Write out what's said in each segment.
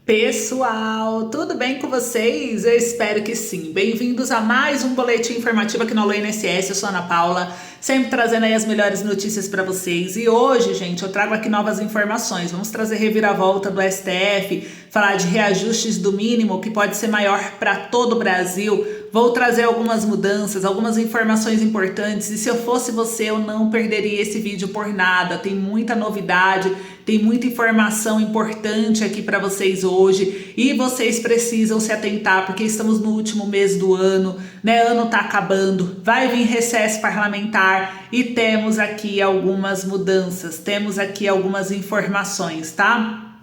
Pessoal, tudo bem com vocês? Eu espero que sim. Bem-vindos a mais um boletim informativo aqui no Alô INSS. Eu sou a Ana Paula, sempre trazendo aí as melhores notícias para vocês. E hoje, gente, eu trago aqui novas informações. Vamos trazer reviravolta do STF, falar de reajustes do mínimo, que pode ser maior para todo o Brasil. Vou trazer algumas mudanças, algumas informações importantes. E se eu fosse você, eu não perderia esse vídeo por nada. Tem muita novidade, tem muita informação importante aqui para vocês hoje. E vocês precisam se atentar, porque estamos no último mês do ano, né? Ano tá acabando, vai vir recesso parlamentar e temos aqui algumas mudanças, temos aqui algumas informações, tá?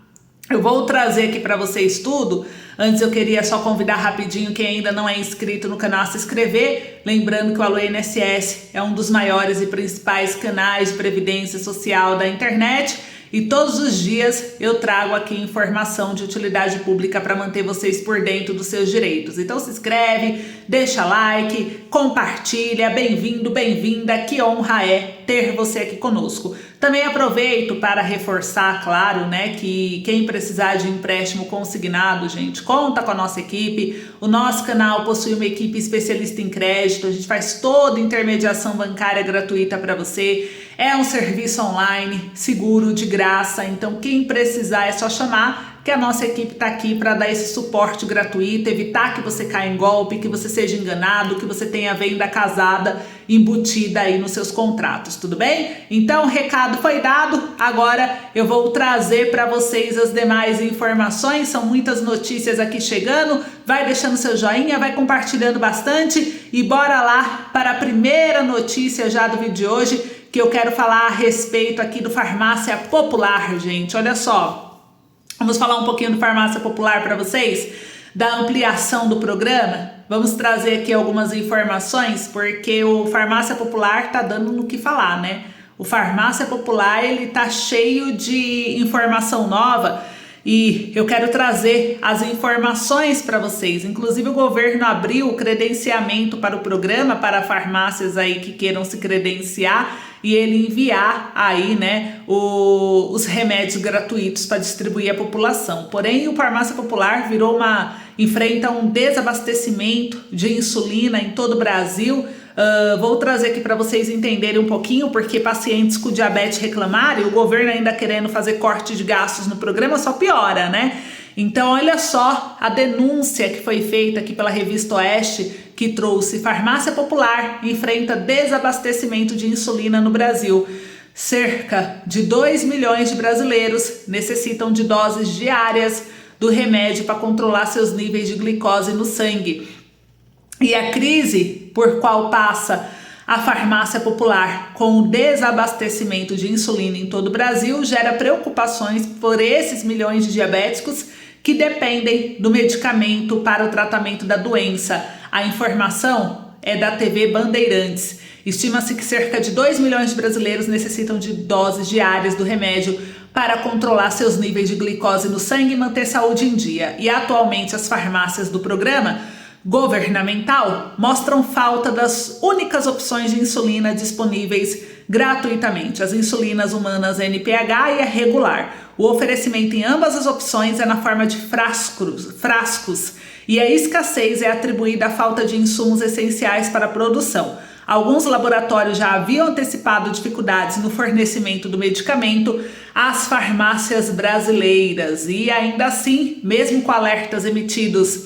Eu vou trazer aqui para vocês tudo. Antes eu queria só convidar rapidinho quem ainda não é inscrito no canal a se inscrever. Lembrando que o Alô INSS é um dos maiores e principais canais de previdência social da internet. E todos os dias eu trago aqui informação de utilidade pública para manter vocês por dentro dos seus direitos. Então se inscreve, deixa like, compartilha, bem-vindo, bem-vinda, que honra é ter você aqui conosco. Também aproveito para reforçar, claro, né, que quem precisar de empréstimo consignado, gente, conta com a nossa equipe. O nosso canal possui uma equipe especialista em crédito, a gente faz toda intermediação bancária gratuita para você. É um serviço online, seguro, de graça, então quem precisar é só chamar, que a nossa equipe está aqui para dar esse suporte gratuito, evitar que você caia em golpe, que você seja enganado, que você tenha venda casada embutida aí nos seus contratos, tudo bem? Então o recado foi dado, agora eu vou trazer para vocês as demais informações, são muitas notícias aqui chegando, vai deixando seu joinha, vai compartilhando bastante e bora lá para a primeira notícia já do vídeo de hoje, que eu quero falar a respeito aqui do Farmácia Popular, gente, olha só. Vamos falar um pouquinho do Farmácia Popular para vocês, da ampliação do programa. Vamos trazer aqui algumas informações, porque o Farmácia Popular tá dando no que falar, né? O Farmácia Popular, ele tá cheio de informação nova e eu quero trazer as informações para vocês. Inclusive o governo abriu o credenciamento para o programa, para farmácias aí que queiram se credenciar e ele enviar aí, né, os remédios gratuitos para distribuir à população. Porém, o Farmácia Popular enfrenta um desabastecimento de insulina em todo o Brasil. Vou trazer aqui para vocês entenderem um pouquinho, porque pacientes com diabetes reclamarem, o governo ainda querendo fazer corte de gastos no programa só piora, né? Então olha só a denúncia que foi feita aqui pela revista Oeste, que trouxe Farmácia Popular enfrenta desabastecimento de insulina no Brasil. Cerca de 2 milhões de brasileiros necessitam de doses diárias do remédio para controlar seus níveis de glicose no sangue. E a crise por qual passa a Farmácia Popular com o desabastecimento de insulina em todo o Brasil gera preocupações por esses milhões de diabéticos que dependem do medicamento para o tratamento da doença. A informação é da TV Bandeirantes. Estima-se que cerca de 2 milhões de brasileiros necessitam de doses diárias do remédio para controlar seus níveis de glicose no sangue e manter saúde em dia. E atualmente as farmácias do programa governamental mostram falta das únicas opções de insulina disponíveis gratuitamente, as insulinas humanas NPH e a regular. O oferecimento em ambas as opções é na forma de frascos e a escassez é atribuída à falta de insumos essenciais para a produção. Alguns laboratórios já haviam antecipado dificuldades no fornecimento do medicamento às farmácias brasileiras e ainda assim, mesmo com alertas emitidos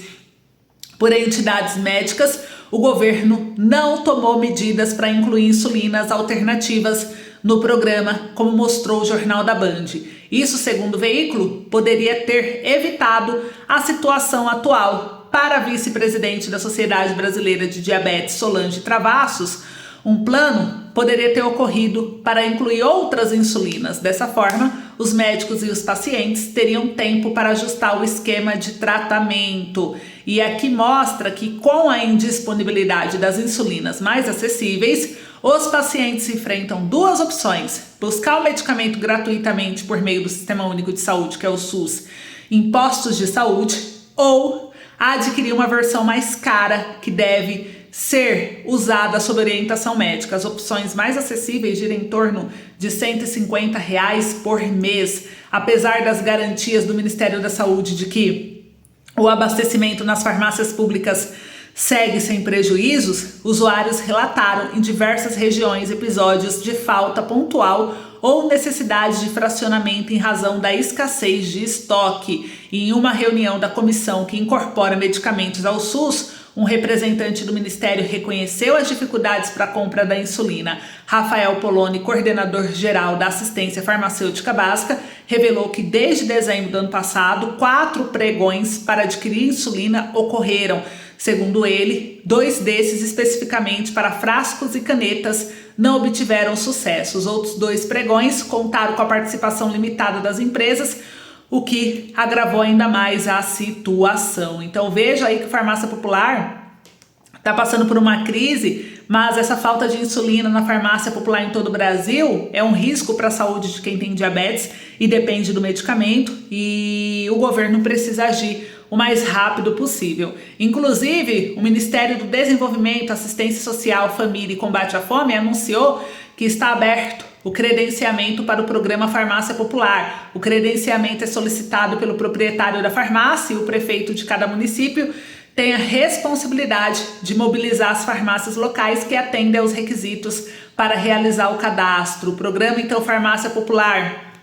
por entidades médicas, o governo não tomou medidas para incluir insulinas alternativas no programa, como mostrou o Jornal da Band. Isso, segundo o veículo, poderia ter evitado a situação atual. Para a vice-presidente da Sociedade Brasileira de Diabetes, Solange Travassos, um plano poderia ter ocorrido para incluir outras insulinas. Dessa forma, os médicos e os pacientes teriam tempo para ajustar o esquema de tratamento. E aqui mostra que com a indisponibilidade das insulinas mais acessíveis, os pacientes enfrentam duas opções: buscar o medicamento gratuitamente por meio do Sistema Único de Saúde, que é o SUS, em postos de saúde, ou adquirir uma versão mais cara que deve ser usada sob orientação médica. As opções mais acessíveis giram em torno de R$ 150 por mês, apesar das garantias do Ministério da Saúde de que o abastecimento nas farmácias públicas segue sem prejuízos. Usuários relataram em diversas regiões episódios de falta pontual ou necessidade de fracionamento em razão da escassez de estoque. Em uma reunião da comissão que incorpora medicamentos ao SUS, um representante do Ministério reconheceu as dificuldades para a compra da insulina. Rafael Poloni, coordenador geral da Assistência Farmacêutica Básica, revelou que desde dezembro do ano passado, 4 pregões para adquirir insulina ocorreram. Segundo ele, 2 desses especificamente para frascos e canetas não obtiveram sucesso. Os outros 2 pregões contaram com a participação limitada das empresas, o que agravou ainda mais a situação. Então veja aí que a farmácia popular está passando por uma crise, mas essa falta de insulina na farmácia popular em todo o Brasil é um risco para a saúde de quem tem diabetes e depende do medicamento, e o governo precisa agir o mais rápido possível. Inclusive, o Ministério do Desenvolvimento, Assistência Social, Família e Combate à Fome anunciou que está aberto o credenciamento para o programa Farmácia Popular. O credenciamento é solicitado pelo proprietário da farmácia, e o prefeito de cada município tem a responsabilidade de mobilizar as farmácias locais que atendem aos requisitos para realizar o cadastro. O programa, então, Farmácia Popular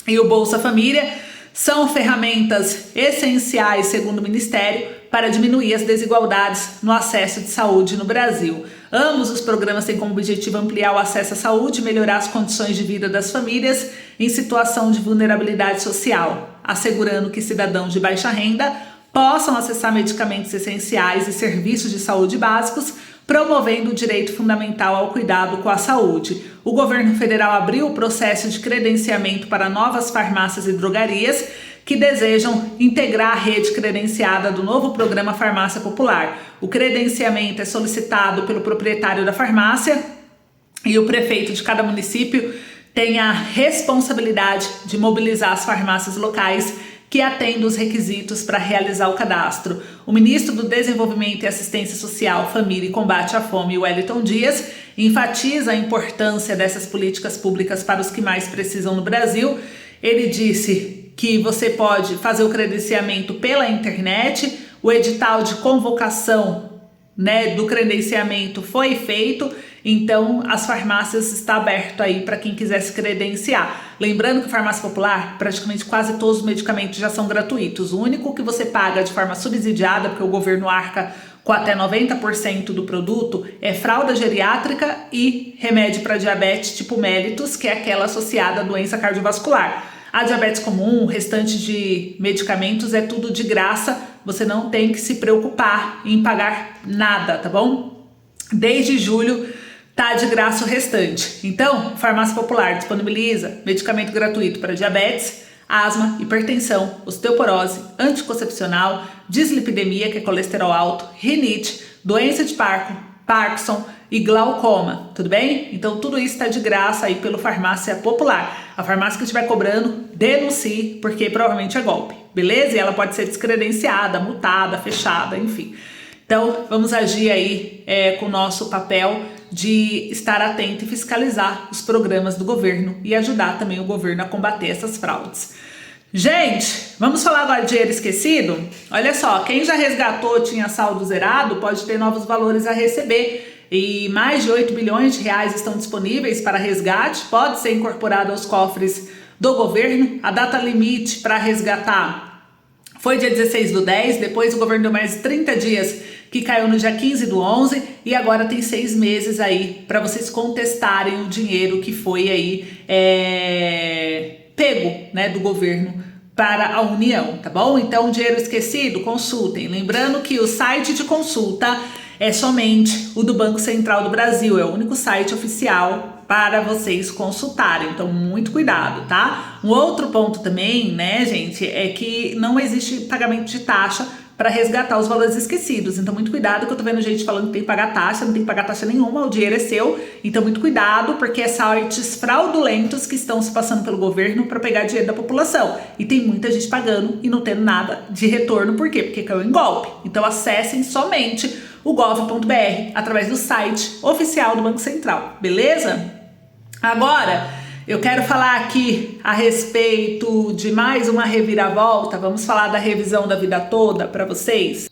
e o Bolsa Família são ferramentas essenciais, segundo o Ministério, para diminuir as desigualdades no acesso de saúde no Brasil. Ambos os programas têm como objetivo ampliar o acesso à saúde e melhorar as condições de vida das famílias em situação de vulnerabilidade social, assegurando que cidadãos de baixa renda possam acessar medicamentos essenciais e serviços de saúde básicos, promovendo o direito fundamental ao cuidado com a saúde. O governo federal abriu o processo de credenciamento para novas farmácias e drogarias que desejam integrar a rede credenciada do novo programa Farmácia Popular. O credenciamento é solicitado pelo proprietário da farmácia, e o prefeito de cada município tem a responsabilidade de mobilizar as farmácias locais que atendem os requisitos para realizar o cadastro. O ministro do Desenvolvimento e Assistência Social, Família e Combate à Fome, Wellington Dias, enfatiza a importância dessas políticas públicas para os que mais precisam no Brasil. Ele disse que você pode fazer o credenciamento pela internet, o edital de convocação, do credenciamento foi feito, então as farmácias está aberto aí para quem quiser se credenciar. Lembrando que a farmácia popular, praticamente quase todos os medicamentos já são gratuitos. O único que você paga de forma subsidiada, porque o governo arca com até 90% do produto, é fralda geriátrica e remédio para diabetes tipo mellitus, que é aquela associada à doença cardiovascular. A diabetes comum, o restante de medicamentos é tudo de graça, você não tem que se preocupar em pagar nada, tá bom? Desde julho tá de graça o restante. Então, Farmácia Popular disponibiliza medicamento gratuito para diabetes, asma, hipertensão, osteoporose, anticoncepcional, dislipidemia, que é colesterol alto, rinite, doença de Parkinson e glaucoma, tudo bem? Então tudo isso está de graça aí pelo Farmácia Popular. A farmácia que estiver cobrando, denuncie, porque provavelmente é golpe, beleza? E ela pode ser descredenciada, multada, fechada, enfim. Então vamos agir aí com o nosso papel de estar atento e fiscalizar os programas do governo e ajudar também o governo a combater essas fraudes. Gente, vamos falar agora de dinheiro esquecido? Olha só, quem já resgatou, tinha saldo zerado, pode ter novos valores a receber. E mais de 8 bilhões de reais estão disponíveis para resgate, pode ser incorporado aos cofres do governo. A data limite para resgatar foi dia 16/10, depois o governo deu mais 30 dias, que caiu no dia 15/11, e agora tem 6 meses aí para vocês contestarem o dinheiro que foi aí pego, do governo para a União, tá bom? Então, dinheiro esquecido, consultem. Lembrando que o site de consulta é somente o do Banco Central do Brasil, é o único site oficial para vocês consultarem, então muito cuidado, tá? Um outro ponto também, gente, é que não existe pagamento de taxa para resgatar os valores esquecidos, então muito cuidado, que eu tô vendo gente falando que tem que pagar taxa, não tem que pagar taxa nenhuma, o dinheiro é seu, então muito cuidado, porque é sites fraudulentos que estão se passando pelo governo para pegar dinheiro da população, e tem muita gente pagando e não tendo nada de retorno, por quê? Porque caiu em golpe. Então acessem somente o gov.br, através do site oficial do Banco Central, beleza? Agora, eu quero falar aqui a respeito de mais uma reviravolta. Vamos falar da revisão da vida toda para vocês.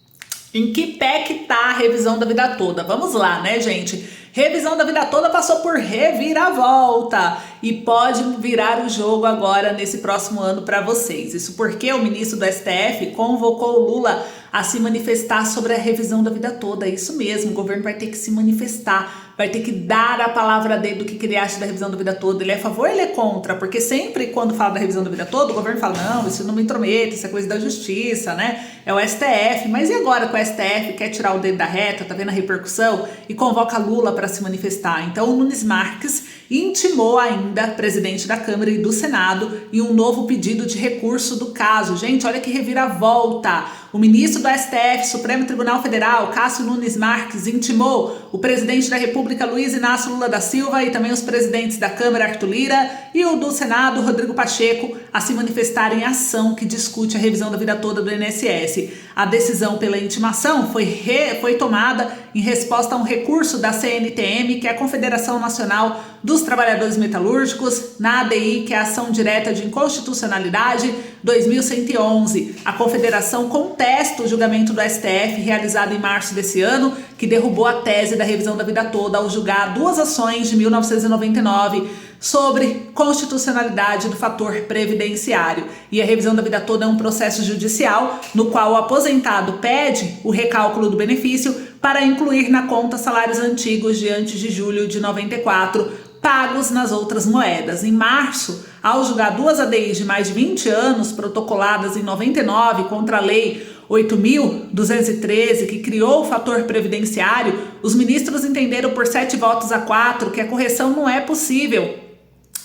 Em que pé que tá a revisão da vida toda? Vamos lá, né, gente? Revisão da vida toda passou por reviravolta e pode virar o jogo agora nesse próximo ano para vocês. Isso porque o ministro do STF convocou o Lula a se manifestar sobre a revisão da vida toda. É isso mesmo, o governo vai ter que se manifestar, vai ter que dar a palavra dele do que ele acha da revisão da vida toda. Ele é a favor ou ele é contra? Porque sempre quando fala da revisão da vida toda, o governo fala, não, isso não me intromete, isso é coisa da justiça, né? É o STF. Mas e agora que o STF quer tirar o dedo da reta, tá vendo a repercussão? E convoca Lula para se manifestar. Então o Nunes Marques intimou ainda presidente da Câmara e do Senado em um novo pedido de recurso do caso. Gente, olha que reviravolta! O ministro do STF, Supremo Tribunal Federal, Cássio Nunes Marques, intimou o presidente da República, Luiz Inácio Lula da Silva, e também os presidentes da Câmara, Arthur Lira, e o do Senado, Rodrigo Pacheco, a se manifestarem em ação que discute a revisão da vida toda do INSS. A decisão pela intimação foi tomada em resposta a um recurso da CNTM, que é a Confederação Nacional dos Trabalhadores Metalúrgicos, na ADI, que é a Ação Direta de Inconstitucionalidade 2111. A confederação contesta o julgamento do STF realizado em março desse ano, que derrubou a tese da revisão da vida toda ao julgar duas ações de 1999 sobre constitucionalidade do fator previdenciário. E a revisão da vida toda é um processo judicial no qual o aposentado pede o recálculo do benefício para incluir na conta salários antigos de antes de julho de 94, pagos nas outras moedas. Em março, ao julgar duas ADIs de mais de 20 anos, protocoladas em 99 contra a Lei 8.213, que criou o fator previdenciário, os ministros entenderam por 7 votos a 4 que a correção não é possível,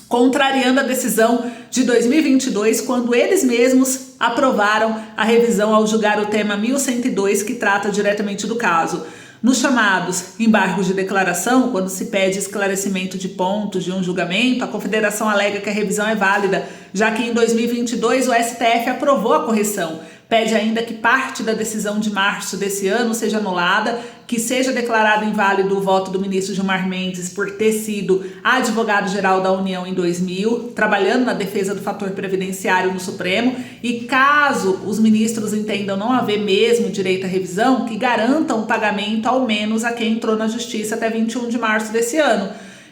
contrariando a decisão de 2022, quando eles mesmos aprovaram a revisão ao julgar o tema 1102, que trata diretamente do caso. Nos chamados embargos de declaração, quando se pede esclarecimento de pontos de um julgamento, a Confederação alega que a revisão é válida, já que em 2022 o STF aprovou a correção. Pede ainda que parte da decisão de março desse ano seja anulada, que seja declarado inválido o voto do ministro Gilmar Mendes por ter sido advogado-geral da União em 2000, trabalhando na defesa do fator previdenciário no Supremo, e caso os ministros entendam não haver mesmo direito à revisão, que garantam o pagamento ao menos a quem entrou na Justiça até 21 de março desse ano.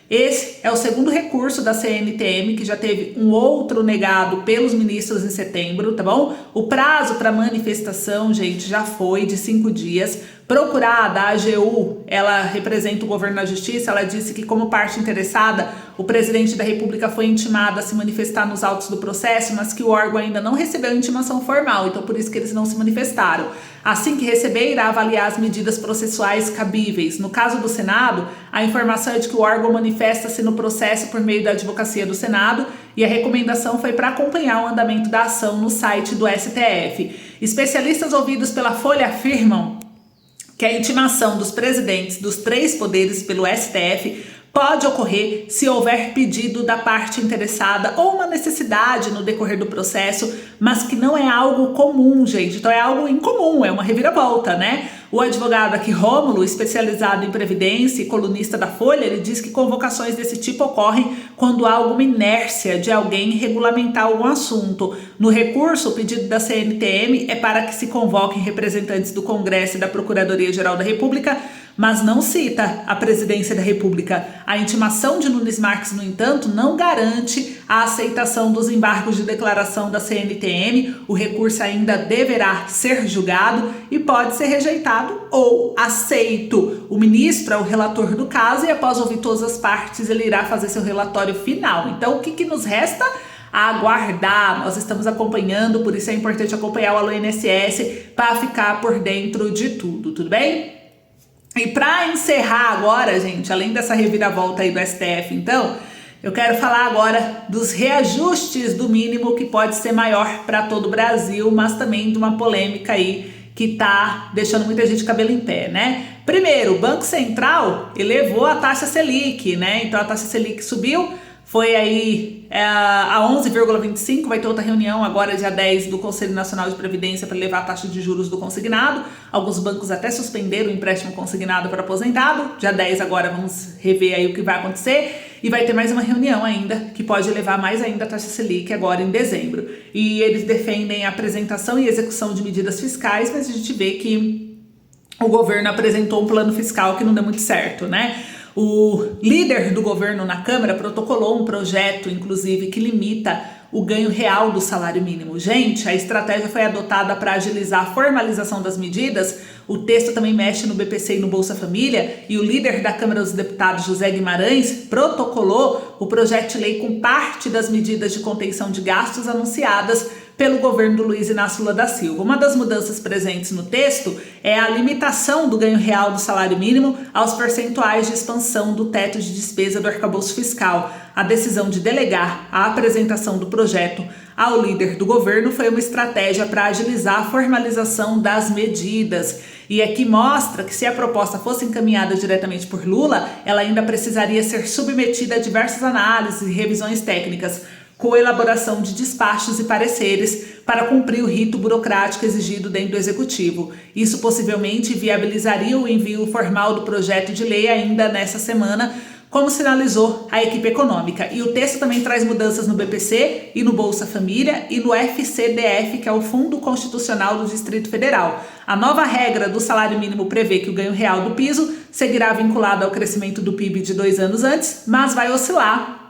Esse é o segundo recurso da CNTM, que já teve um outro negado pelos ministros em setembro, tá bom? O prazo para manifestação, gente, já foi de 5 dias. Procurada, a AGU, ela representa o governo na justiça, ela disse que como parte interessada, o presidente da República foi intimado a se manifestar nos autos do processo, mas que o órgão ainda não recebeu intimação formal, então por isso que eles não se manifestaram. Assim que receber, irá avaliar as medidas processuais cabíveis. No caso do Senado, a informação é de que o órgão manifesta-se no processo por meio da advocacia do Senado e a recomendação foi para acompanhar o andamento da ação no site do STF. Especialistas ouvidos pela Folha afirmam que a intimação dos presidentes dos 3 poderes pelo STF pode ocorrer se houver pedido da parte interessada ou uma necessidade no decorrer do processo, mas que não é algo comum, gente. Então é algo incomum, é uma reviravolta, né? O advogado aqui, Rômulo, especializado em previdência e colunista da Folha, ele diz que convocações desse tipo ocorrem quando há alguma inércia de alguém em regulamentar algum assunto. No recurso, o pedido da CNTM é para que se convoquem representantes do Congresso e da Procuradoria-Geral da República, mas não cita a presidência da República. A intimação de Nunes Marques, no entanto, não garante a aceitação dos embargos de declaração da CNTM. O recurso ainda deverá ser julgado e pode ser rejeitado ou aceito. O ministro é o relator do caso e, após ouvir todas as partes, ele irá fazer seu relatório final. Então, o que nos resta? Aguardar. Nós estamos acompanhando, por isso é importante acompanhar o Alô INSS para ficar por dentro de tudo bem? E para encerrar agora, gente, além dessa reviravolta aí do STF, então, eu quero falar agora dos reajustes do mínimo, que pode ser maior para todo o Brasil, mas também de uma polêmica aí que tá deixando muita gente de cabelo em pé, né? Primeiro, o Banco Central elevou a taxa Selic, né? Então a taxa Selic subiu foi aí a 11,25, vai ter outra reunião agora dia 10 do Conselho Nacional de Previdência para levar a taxa de juros do consignado. Alguns bancos até suspenderam o empréstimo consignado para aposentado. Dia 10 agora vamos rever aí o que vai acontecer. E vai ter mais uma reunião ainda, que pode elevar mais ainda a taxa Selic agora em dezembro. E eles defendem a apresentação e execução de medidas fiscais, mas a gente vê que o governo apresentou um plano fiscal que não deu muito certo, né? O líder do governo na Câmara protocolou um projeto, inclusive, que limita o ganho real do salário mínimo. Gente, a estratégia foi adotada para agilizar a formalização das medidas. O texto também mexe no BPC e no Bolsa Família, e o líder da Câmara dos Deputados, José Guimarães, protocolou o projeto de lei com parte das medidas de contenção de gastos anunciadas pelo governo do Luiz Inácio Lula da Silva. Uma das mudanças presentes no texto é a limitação do ganho real do salário mínimo aos percentuais de expansão do teto de despesa do arcabouço fiscal. A decisão de delegar a apresentação do projeto ao líder do governo foi uma estratégia para agilizar a formalização das medidas. E aqui mostra que se a proposta fosse encaminhada diretamente por Lula, ela ainda precisaria ser submetida a diversas análises e revisões técnicas, com elaboração de despachos e pareceres para cumprir o rito burocrático exigido dentro do Executivo. Isso possivelmente viabilizaria o envio formal do projeto de lei ainda nessa semana, como sinalizou a equipe econômica. E o texto também traz mudanças no BPC e no Bolsa Família e no FCDF, que é o Fundo Constitucional do Distrito Federal. A nova regra do salário mínimo prevê que o ganho real do piso seguirá vinculado ao crescimento do PIB de 2 anos antes, mas vai oscilar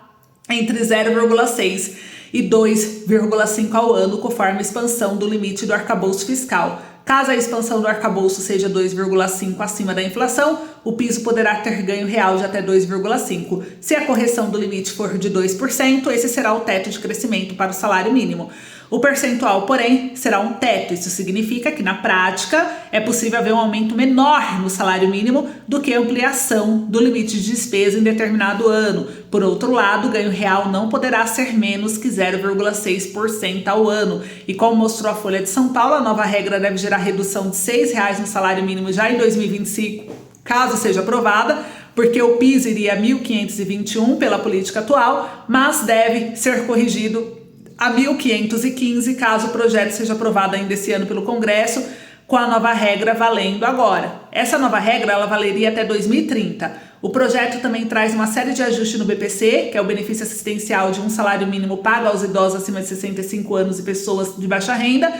entre 0,6 e 2,5 ao ano, conforme a expansão do limite do arcabouço fiscal. Caso a expansão do arcabouço seja 2,5 acima da inflação, o piso poderá ter ganho real de até 2,5. Se a correção do limite for de 2%, esse será o teto de crescimento para o salário mínimo. O percentual, porém, será um teto. Isso significa que, na prática, é possível haver um aumento menor no salário mínimo do que a ampliação do limite de despesa em determinado ano. Por outro lado, o ganho real não poderá ser menos que 0,6% ao ano. E como mostrou a Folha de São Paulo, a nova regra deve gerar redução de R$ 6 no salário mínimo já em 2025, caso seja aprovada, porque o piso iria a 1.521 pela política atual, mas deve ser corrigido a 1.515 caso o projeto seja aprovado ainda esse ano pelo Congresso, com a nova regra valendo agora. Essa nova regra ela valeria até 2030. O projeto também traz uma série de ajustes no BPC, que é o benefício assistencial de um salário mínimo pago aos idosos acima de 65 anos e pessoas de baixa renda,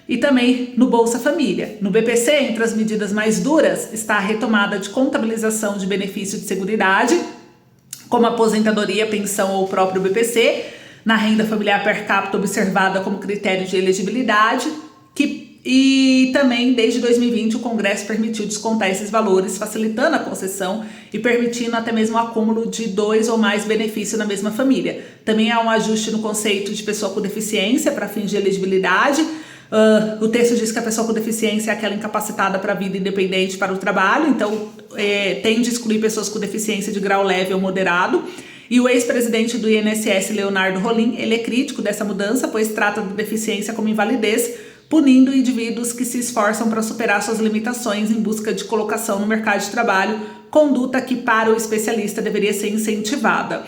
e também no Bolsa Família. No BPC, entre as medidas mais duras, está a retomada de contabilização de benefício de seguridade, como aposentadoria, pensão ou o próprio BPC, na renda familiar per capita observada como critério de elegibilidade, e também, desde 2020, o Congresso permitiu descontar esses valores, facilitando a concessão e permitindo até mesmo o acúmulo de 2 ou mais benefícios na mesma família. Também há um ajuste no conceito de pessoa com deficiência para fins de elegibilidade. O texto diz que a pessoa com deficiência é aquela incapacitada para a vida independente para o trabalho, então tende a excluir pessoas com deficiência de grau leve ou moderado. E o ex-presidente do INSS, Leonardo Rolim, ele é crítico dessa mudança, pois trata de deficiência como invalidez, punindo indivíduos que se esforçam para superar suas limitações em busca de colocação no mercado de trabalho, conduta que para o especialista deveria ser incentivada.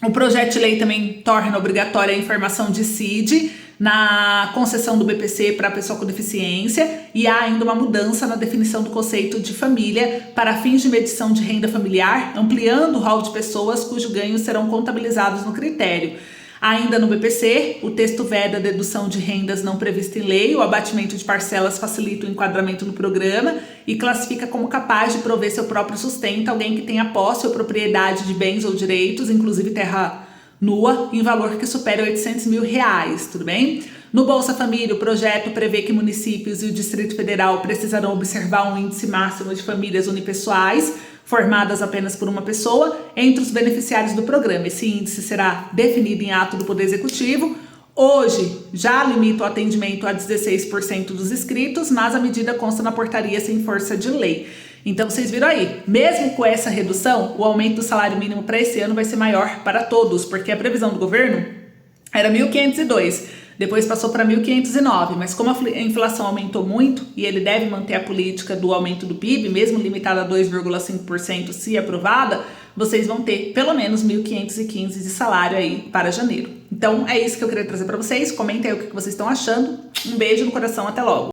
O projeto de lei também torna obrigatória a informação de CID na concessão do BPC para a pessoa com deficiência, e há ainda uma mudança na definição do conceito de família para fins de medição de renda familiar, ampliando o rol de pessoas cujos ganhos serão contabilizados no critério. Ainda no BPC, o texto veda a dedução de rendas não prevista em lei, o abatimento de parcelas facilita o enquadramento no programa e classifica como capaz de prover seu próprio sustento alguém que tenha posse ou propriedade de bens ou direitos, inclusive terra nua, em valor que supere R$800 mil, tudo bem? No Bolsa Família, o projeto prevê que municípios e o Distrito Federal precisarão observar um índice máximo de famílias unipessoais, formadas apenas por uma pessoa, entre os beneficiários do programa. Esse índice será definido em ato do Poder Executivo. Hoje, já limita o atendimento a 16% dos inscritos, mas a medida consta na portaria sem força de lei. Então, vocês viram aí, mesmo com essa redução, o aumento do salário mínimo para esse ano vai ser maior para todos, porque a previsão do governo era 1.502, depois passou para 1.509, mas como a inflação aumentou muito e ele deve manter a política do aumento do PIB, mesmo limitada a 2,5% se aprovada, vocês vão ter pelo menos 1.515 de salário aí para janeiro. Então é isso que eu queria trazer para vocês. Comentem aí o que vocês estão achando. Um beijo no coração, até logo!